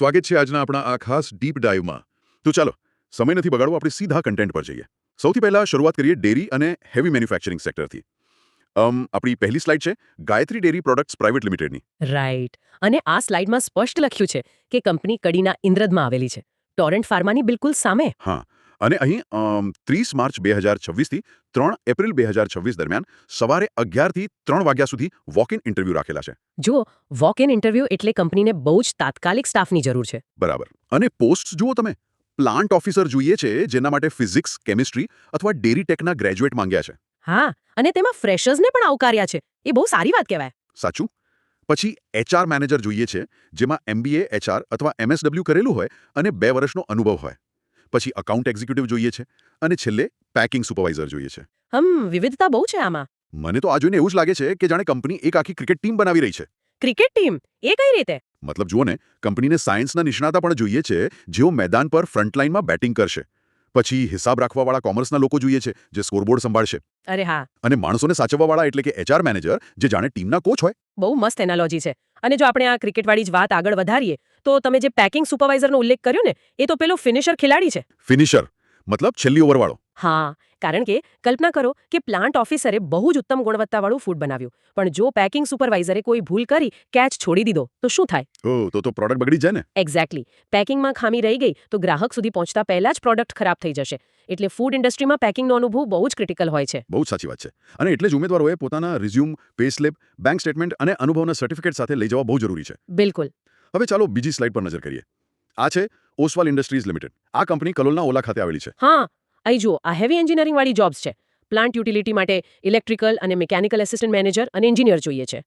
સ્વાગત છે આજના આપણા આ ખાસ ડીપ ડાઈવમાં. તો ચાલો સમય નથી બગાડવો, આપણે સીધા કન્ટેન્ટ પર જઈએ. સૌથી પહેલા શરૂઆત કરીએ ડેરી અને હેવી મેન્યુફેક્ચરિંગ સેક્ટરથી. આપણી પહેલી સ્લાઇડ છે ગાયત્રી ડેરી પ્રોડક્ટ્સ પ્રાઇવેટ લિમિટેડની. રાઈટ. અને આ સ્લાઇડમાં સ્પષ્ટ લખ્યું છે કે કંપની કડીના ઇન્દ્રદમાં આવેલી છે, ટોરેન્ટ ફાર્માની બિલકુલ સામે. હા, અને અહીં 30 માર્ચ 2026 થી 3 એપ્રિલ 2026 દરમિયાન સવારે 11 થી 3 વાગ્યા સુધી વોક ઇન ઇન્ટરવ્યૂ રાખેલા છે. જુઓ, વોક ઇન ઇન્ટરવ્યૂ એટલે કંપનીને બહુ જ તાત્કાલિક સ્ટાફની જરૂર છે. બરાબર. અને પોસ્ટ જુઓ તમે, પ્લાન્ટ ઓફિસર જોઈએ છે જેના માટે ફિઝિક્સ, કેમિસ્ટ્રી અથવા ડેરી ટેકના ગ્રેજ્યુએટ માંગ્યા છે. હા, અને તેમાં ફ્રેશર્સને પણ આવકાર્યા છે. એ બહુ સારી વાત કહેવાય. સાચું. પછી એચઆર મેનેજર જોઈએ છે જેમાં MBA HR અથવા MSW કરેલું હોય અને 2 વર્ષનો અનુભવ હોય. પછી અકાઉન્ટ એક્ઝિક્યુટિવ જોઈએ છે અને છેલ્લે પેકિંગ સુપરવાઇઝર જોઈએ છે. વિવિધતા બહુ છે આમાં. મને તો આ જોઈને એવું જ લાગે છે કે જાણે કંપની એક આખી ક્રિકેટ ટીમ બનાવી રહી છે. Cricket team? એ કઈ રીતે? મતલબ જુઓ ને, કંપનીને સાયન્સના નિષ્ણાતા પણ જોઈએ છે જેઓ મેદાન પર ફ્રન્ટલાઇનમાં બેટિંગ કરશે. પછી હિસાબ રાખવાવાળા કોમર્સના લોકો જોઈએ છે જે સ્કોરબોર્ડ સંભાળશે. અરે હા, અને માણસોને સાચવવાવાળા એટલે કે HR મેનેજર જે જાણે ટીમના કોચ હોય. બહુ મસ્ત એનાલોજી છે. અને જો આપણે આ ક્રિકેટવાળી જ વાત આગળ વધારીએ તો તમે જે પેકિંગ સુપરવાઇઝરનો ઉલ્લેખ કર્યો ને, એ તો પેલો ફિનિશર ખેલાડી છે. ફિનિશર મતલબ છેલ્લી ઓવરવાળો. હા, કારણ કે કલ્પના કરો કે પ્લાન્ટ ઓફિસરે બહુ જ ઉત્તમ ગુણવત્તાવાળું ફૂડ બનાવ્યું, પણ જો પેકિંગ સુપરવાઇઝરે કોઈ ભૂલ કરી કેચ છોડી દીધો તો શું થાય? તો પ્રોડક્ટ બગડી જાય ને. એક્ઝેક્ટલી. પેકિંગમાં ખામી રહી ગઈ તો ગ્રાહક સુધી પહોંચતા પહેલા જ પ્રોડક્ટ ખરાબ થઈ જશે. એટલે ફૂડ ઇન્ડસ્ટ્રીમાં પેકિંગનો અનુભવ બહુ જ ક્રિટિકલ હોય છે. બહુ જ સાચી વાત છે. અને એટલે જ ઉમેદવારોએ પોતાના resume, pay slip, bank statement અને અનુભવના સર્ટિફિકેટ સાથે લઈ જવા બહુ જરૂરી છે. બિલકુલ. હવે ચાલો બીજી સ્લાઇડ પર નજર કરીએ. આ છે ઓસવાલ ઇન્ડસ્ટ્રીઝ લિમિટેડ. આ કંપની કલોલના ઓલા ખાતે આવેલી છે. હા, અહીં જુઓ, આ હેવી એન્જિનિયરિંગવાળી જોબ્સ છે. પ્લાન્ટ યુટિલિટી માટે ઇલેક્ટ્રિકલ અને મિકેનિકલ એસિસ્ટન્ટ મેનેજર અને એન્જિનિયર જોઈએ છે.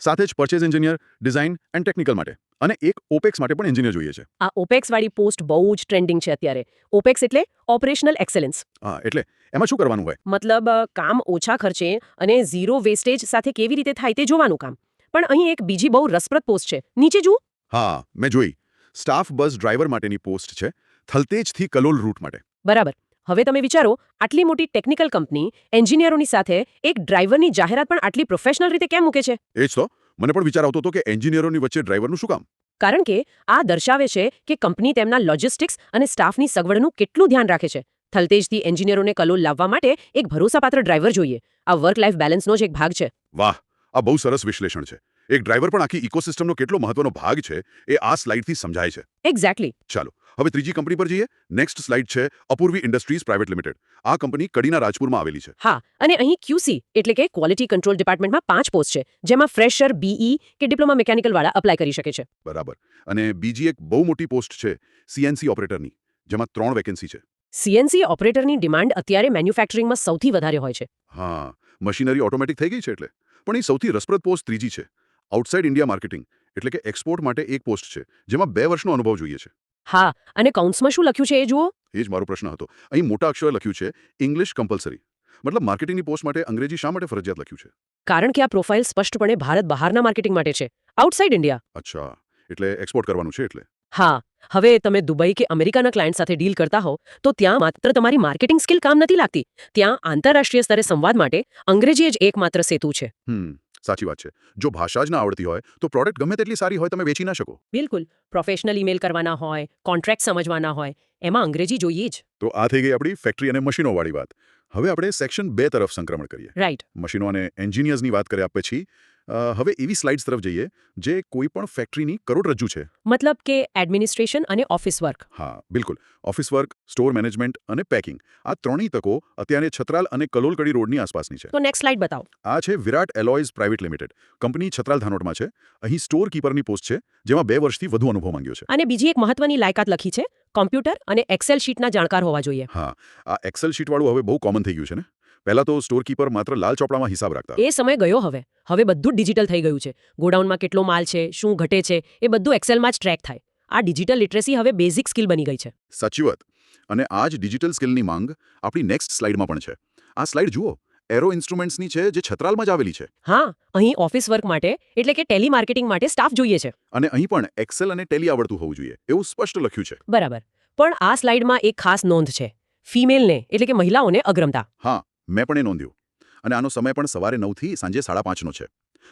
સાથે જ purchase engineer, design and technical માટે અને એક ઓપેક્સ માટે પણ એન્જિનિયર જોઈએ છે. આ ઓપેક્સવાળી પોસ્ટ બહુ જ ટ્રેન્ડિંગ છે અત્યારે. ઓપેક્સ એટલે ઓપરેશનલ એક્સેલન્સ. હા, એટલે એમાં શું કરવાનું હોય? મતલબ કામ ઓછા ખર્ચે અને ઝીરો વેસ્ટેજ સાથે કેવી રીતે થાય તે જોવાનું કામ. પણ અહીં એક બીજી બહુ રસપ્રદ પોસ્ટ છે. નીચે જુઓ. હા, મેં જોઈ. સ્ટાફ બસ ડ્રાઈવર માટેની પોસ્ટ છે, થલતેજથી કલોલ રૂટ માટે. બરાબર. હવે તમે વિચારો, આટલી મોટી ટેકનિકલ કંપની એન્જિનિયરોની સાથે એક ડ્રાઈવરની જાહેરાત પણ આટલી પ્રોફેશનલ રીતે કેમ મૂકે છે? એ જ તો મને પણ વિચાર આવતો હતો કે એન્જિનિયરોની વચ્ચે ડ્રાઈવરનું શું કામ? કારણ કે આ દર્શાવે છે કે કંપની તેમના લોજિસ્ટિક્સ અને સ્ટાફની સગવડનું કેટલું ધ્યાન રાખે છે. થલતેજથી એન્જિનિયરોને કલોલ લાવવા માટે એક ભરોસાપાત્ર ડ્રાઈવર જોઈએ. આ વર્ક લાઈફ બેલેન્સનો જ એક ભાગ છે. વાહ, આ બહુ સરસ વિશ્લેષણ છે. એક ડ્રાઈવર પણ આખી ઇકોસિસ્ટમનો કેટલો મહત્વનો ભાગ છે એ આ સ્લાઇડથી સમજાય છે. એક્ઝેક્ટલી. ચાલો હવે ત્રીજી કંપની પર જઈએ. નેક્સ્ટ સ્લાઇડ છે અપૂર્વી ઇન્ડસ્ટ્રીઝ પ્રાઇવેટ લિમિટેડ. આ કંપની કડીના રાજપુરમાં આવેલી છે. હા, અને અહીં QC એટલે કે ક્વોલિટી કંટ્રોલ ડિપાર્ટમેન્ટમાં 5 પોસ્ટ છે, જેમાં ફ્રેશર, BE કે ડિપ્લોમા મિકેનિકલ વાળા અપ્લાય કરી શકે છે. બરાબર. અને બીજી એક બહુ મોટી પોસ્ટ છે CNC ઓપરેટરની, જેમાં 3 વેકેન્સી છે. CNC ઓપરેટરની ડિમાન્ડ અત્યારે મેન્યુફેક્ચરિંગમાં સૌથી વધારે હોય છે. હા, મશીનરી ઓટોમેટિક થઈ ગઈ છે એટલે. પણ એ સૌથી રસપ્રદ પોસ્ટ ત્રીજી છે, આઉટસાઇડ ઇન્ડિયા માર્કેટિંગ એટલે કે એક્સપોર્ટ માટે એક પોસ્ટ છે, જેમાં 2 વર્ષનો અનુભવ જોઈએ છે. હા, અને કૌંસમાં શું લખ્યું છે એ જુઓ. એ જ મારો પ્રશ્ન હતો. અહીં મોટા અક્ષરે લખ્યું છે ઇંગ્લિશ કમ્પલસરી. મતલબ માર્કેટિંગની પોસ્ટ માટે અંગ્રેજી શા માટે ફરજિયાત લખ્યું છે? કારણ કે આ પ્રોફાઇલ સ્પષ્ટપણે ભારત બહારના માર્કેટિંગ માટે છે, આઉટસાઇડ ઇન્ડિયા. અચ્છા, એટલે એક્સપોર્ટ કરવાનું છે એટલે. હા, હવે તમે દુબઈ કે અમેરિકાના ક્લાયન્ટ સાથે ડીલ કરતા હો તો ત્યાં માત્ર તમારી માર્કેટિંગ સ્કિલ કામ નથી લાગતી. ત્યાં આંતરરાષ્ટ્રીય સ્તરે સંવાદ માટે અંગ્રેજી જ એકમાત્ર સેતુ છે. સાચી વાત છે. જો ભાષા જ ના આવડતી હોય તો પ્રોડક્ટ ગમે તેટલી સારી હોય તમે વેચી ના શકો. બિલકુલ. પ્રોફેશનલ ઈમેલ કરવાના હોય, કોન્ટ્રાક્ટ સમજવાના હોય, એમાં અંગ્રેજી જોઈએ જ. તો આ થઈ ગઈ આપણી ફેક્ટરી અને મશીનોવાળી વાત. હવે આપણે સેક્શન 2 તરફ સંક્રમણ કરીએ. રાઈટ. મશીનો અને એન્જિનિયર્સની વાત કર્યા પછી હવે એવી સ્લાઇડ્સ તરફ જઈએ જે કોઈ પણ ફેક્ટરીની કરોડરજ્જુ છે. મતલબ કે એડમિનિસ્ટ્રેશન અને ઓફિસ વર્ક. હા, બિલકુલ. ઓફિસ વર્ક, સ્ટોર મેનેજમેન્ટ અને પેકિંગ, આ ત્રણેય તકો અત્યારે છત્રાલ અને કલોલકડી રોડની આસપાસની છે. તો નેક્સ્ટ સ્લાઇડ બતાવો. આ છે વિરાટ એલોયઝ પ્રાઇવેટ લિમિટેડ. કંપની છત્રાલ ધાનોટમાં છે. અહીં સ્ટોર કીપરની પોસ્ટ છે, જેમાં 2 વર્ષથી વધુ અનુભવ માંગ્યો છે. અને બીજી એક મહત્વની લાયકાત લખી છે, કોમ્પ્યુટર અને એક્સેલ શીટના જાણકાર હોવા જોઈએ. હા, આ એક્સેલ શીટવાળું હવે બહુ કોમન થઈ ગયું છે ને. પહેલા તો સ્ટોર કીપર માત્ર લાલ ચોપડામાં હિસાબ રાખતા. એ સમય ગયો હવે. હવે બધું ડિજિટલ થઈ ગયું છે. ગોડાઉનમાં કેટલો માલ છે, શું ઘટે છે, એ બધું એક્સેલમાં જ ટ્રેક થાય. આ ડિજિટલ લિટરેસી હવે બેઝિક સ્કિલ બની ગઈ છે. સાચી વાત. અને આ જ ડિજિટલ સ્કિલની માંગ આપણી નેક્સ્ટ સ્લાઇડમાં પણ છે. આ સ્લાઇડ જુઓ, એરો ઇન્સ્ટ્રુમેન્ટ્સની છે જે છત્રાલમાં જ આવેલી છે. હા, અહીં ઓફિસ વર્ક માટે એટલે કે ટેલી માર્કેટિંગ માટે સ્ટાફ જોઈએ છે. અને અહીં પણ એક્સેલ અને ટેલી આવડતું હોવું જોઈએ એવું સ્પષ્ટ લખ્યું છે. બરાબર. પણ આ સ્લાઇડમાં એક ખાસ નોંધ છે. ફિમેલને એટલે કે મહિલાઓને અગ્રતા. હા, મેં પણ એ નોંધ્યું. અને આનો સમય પણ સવારે 9 થી સાંજે 5:30નો છે.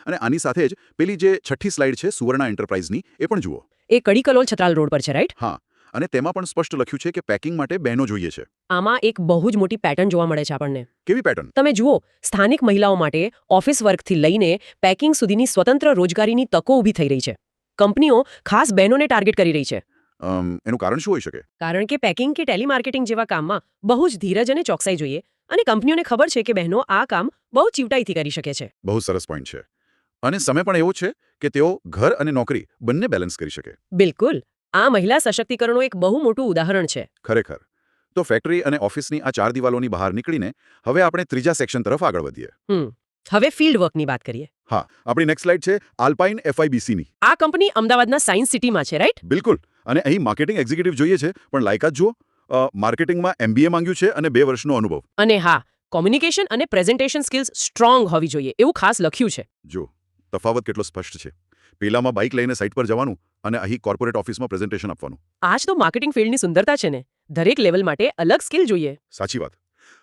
અને આની સાથે જ પેલી જે છઠ્ઠી સ્લાઇડ છે સુવર્ણા એન્ટરપ્રાઇઝની, એ પણ જુઓ. એ કડી કલોલ છત્રાલ રોડ પર છે રાઈટ? હા, અને તેમાં પણ સ્પષ્ટ લખ્યું છે કે પેકિંગ માટે બહેનો જોઈએ છે. આમાં એક બહુ જ મોટી પેટર્ન જોવા મળે છે આપણને. કેવી પેટર્ન? તમે જુઓ, સ્થાનિક મહિલાઓ માટે ઓફિસ વર્કથી લઈને પેકિંગ સુધીની સ્વતંત્ર રોજગારીની તકો ઊભી થઈ રહી છે. કંપનીઓ ખાસ બહેનોને ટાર્ગેટ કરી રહી છે. એનું કારણ શું હોઈ શકે? કારણ કે પેકિંગ કે ટેલિમાર્કેટિંગ જેવા કામમાં બહુ જ ધીરજ અને ચોકસાઈ જોઈએ, અને કંપનીઓને ખબર છે કે બહેનો આ કામ બહુ ચીવટાઈથી કરી શકે છે. બહુ સરસ પોઈન્ટ છે. અને સમય પણ એવો છે કે તેઓ ઘર અને નોકરી બંને બેલેન્સ કરી શકે. બિલકુલ. આ મહિલા સશક્તિકરણનું એક બહુ મોટું ઉદાહરણ છે. ખરેખર. તો ફેક્ટરી અને ઓફિસની આ 4 દિવાલોની બહાર નીકળીને હવે આપણે ત્રીજા સેક્શન તરફ આગળ વધીએ. હવે ફિલ્ડ વર્કની વાત કરીએ. હા, આપણી નેક્સ્ટ સ્લાઇડ છે આલ્પાઇન FIBCની. આ કંપની અમદાવાદના સાયન્સ સિટીમાં છે રાઈટ? બિલકુલ. અને અહીં માર્કેટિંગ એક્ઝિક્યુટિવ જોઈએ છે, પણ લાયકાત જુઓ. માર્કેટિંગમાં MBA માંગ્યું છે અને 2 વર્ષનો અનુભવ. અને હા, કોમ્યુનિકેશન અને પ્રેઝન્ટેશન સ્કિલ્સ સ્ટ્રોંગ હોવી જોઈએ એવું ખાસ લખ્યું છે. જો તફાવત કેટલો સ્પષ્ટ છે. પેલામાં બાઇક લઈને સાઇટ પર જવાનું અને અહીં કોર્પોરેટ ઓફિસમાં પ્રેઝન્ટેશન આપવાનું. આ જ તો માર્કેટિંગ ફિલ્ડની સુંદરતા છે ને. દરેક લેવલ માટે અલગ સ્કિલ જોઈએ. સાચી વાત.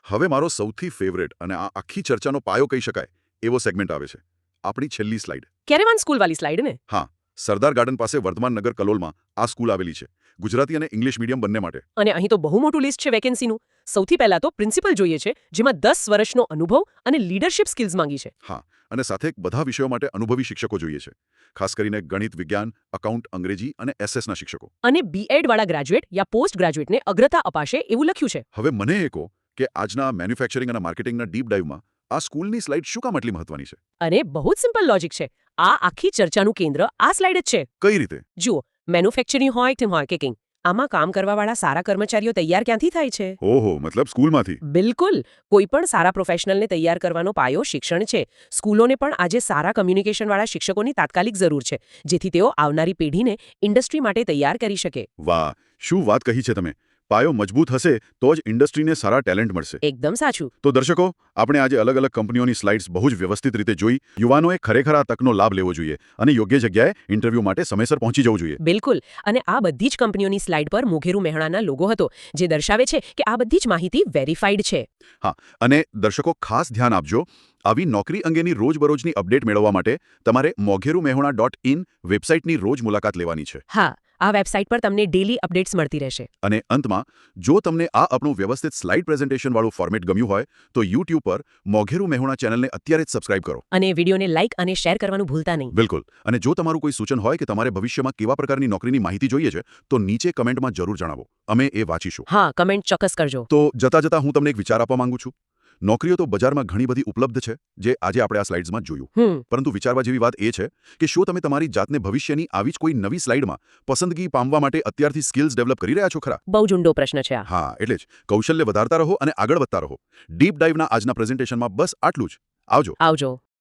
હવે મારો સૌથી ફેવરેટ અને આ આખી ચર્ચાનો પાયો કહી શકાય એવો સેગમેન્ટ આવે છે. આપણી છેલ્લી સ્લાઇડ. કેરેવાન સ્કૂલવાળી સ્લાઇડ ને? હા, સરદાર ગાર્ડન પાસે વર્ધમાન નગર કલોલમાં આ સ્કૂલ આવેલી છે. ગુજરાતી અને ઇંગ્લિશ મીડિયમ બંને માટે. અને અહીં તો બહુ મોટું લિસ્ટ છે વેકેન્સીનું. સૌથી પહેલા તો પ્રિન્સિપલ જોઈએ છે, જેમાં 10 વર્ષનો અનુભવ અને લીડરશિપ સ્કિલ્સ માંગી છે. હા, અને સાથે બધા વિષયો માટે અનુભવી શિક્ષકો જોઈએ છે. ખાસ કરીને ગણિત, વિજ્ઞાન, અકાઉન્ટ, અંગ્રેજી અને SS ના શિક્ષકો. અને B.Ed વાળા ગ્રેજ્યુએટ યા પોસ્ટ ગ્રેજ્યુએટને અગ્રતા અપાશે એવું લખ્યું છે. હવે મને એ કહો કે આજના મેન્યુફેક્ચરિંગ અને માર્કેટિંગના ડીપ ડાઈવમાં આ સ્કૂલની સ્લાઇડ શું કામ આટલી મહત્વની છે? અને બહુ જ સિમ્પલ લોજિક છે. આ આખી ચર્ચાનું કેન્દ્ર આ સ્લાઇડ જ છે. કઈ રીતે? જુઓ, મેન્યુફેક્ચરિંગ હોય કે માર્કેટિંગ, આમાં કામ કરવાવાળા સારા કર્મચારીઓ તૈયાર ક્યાંથી થાય છે? ઓહો, મતલબ સ્કૂલમાંથી. બિલકુલ. કોઈ પણ સારા પ્રોફેશનલને તૈયાર કરવાનો પાયો શિક્ષણ છે. સ્કૂલોને પણ આજે સારા કમ્યુનિકેશનવાળા શિક્ષકોની તાત્કાલિક જરૂર છે, જેથી તેઓ આવનારી પેઢીને ઇન્ડસ્ટ્રી માટે તૈયાર કરી શકે. વાહ, શું વાત કહી છે તમે. પાયો મજબૂત હશે તો જ ઇન્ડસ્ટ્રીને સારા ટેલેન્ટ મળશે. એકદમ સાચું. તો દર્શકો, આપણે આજે અલગ અલગ કંપનીઓની સ્લાઇડ્સ બહુ જ વ્યવસ્થિત રીતે જોઈ. યુવાનોએ ખરેખર આ તકનો લાભ લેવો જોઈએ અને યોગ્ય જગ્યાએ ઇન્ટરવ્યૂ માટે સમયસર પહોંચી જવું જોઈએ. બિલકુલ. અને આ બધી જ કંપનીઓની સ્લાઇડ પર મોઘેરુ મેહણાના લોગો હતો, જે દર્શાવે છે કે આ બધી જ માહિતી વેરીફાઈડ છે. હા, અને દર્શકો ખાસ ધ્યાન આપજો. આવી નોકરી અંગેની રોજબરોજની અપડેટ મેળવવા માટે તમારે moghirumehona.in વેબસાઇટની રોજ મુલાકાત લેવાની છે. હા, આ વેબસાઇટ પર તમને ડેલી અપડેટ્સ મળતી રહેશે. અને અંતમાં, જો તમને આ આપણું વ્યવસ્થિત સ્લાઇડ પ્રેઝન્ટેશનવાળું ફોર્મેટ ગમ્યું હોય તો YouTube પર મોઘેરુ મેહુણા ચેનલને અત્યારે જ સબસ્ક્રાઇબ કરો. અને વિડીયોને લાઇક અને શેર કરવાનું ભૂલતા નહીં. બિલકુલ. અને જો તમારું કોઈ સૂચન હોય કે તમારે ભવિષ્યમાં કેવા પ્રકારની નોકરીની માહિતી જોઈએ છે તો નીચે કમેન્ટમાં જરૂર જણાવો. અમે એ વાંચીશું. હા, કમેન્ટ ચોક્કસ કરજો. તો જતા જતા હું તમને એક વિચાર આપવા માંગુ છું. નોકરીઓ તો બજારમાં ઘણી બધી ઉપલબ્ધ છે, જે આજે આપણે આ સ્લાઇડ્સમાં જોયું. પરંતુ વિચારવા જેવી વાત એ છે કે શું તમે તમારી જાતને ભવિષ્યની આવી જ કોઈ નવી સ્લાઇડમાં પસંદગી પામવા માટે અત્યારથી સ્કિલ્સ ડેવલપ કરી રહ્યા છો ખરા? બહુ જ ઊંડો પ્રશ્ન છે આ. હા, એટલે જ કૌશલ્ય વધારતા રહો અને આગળ વધતા રહો. ડીપ ડાઇવના આજના પ્રેઝન્ટેશનમાં બસ આટલું જ. આવજો. આવજો.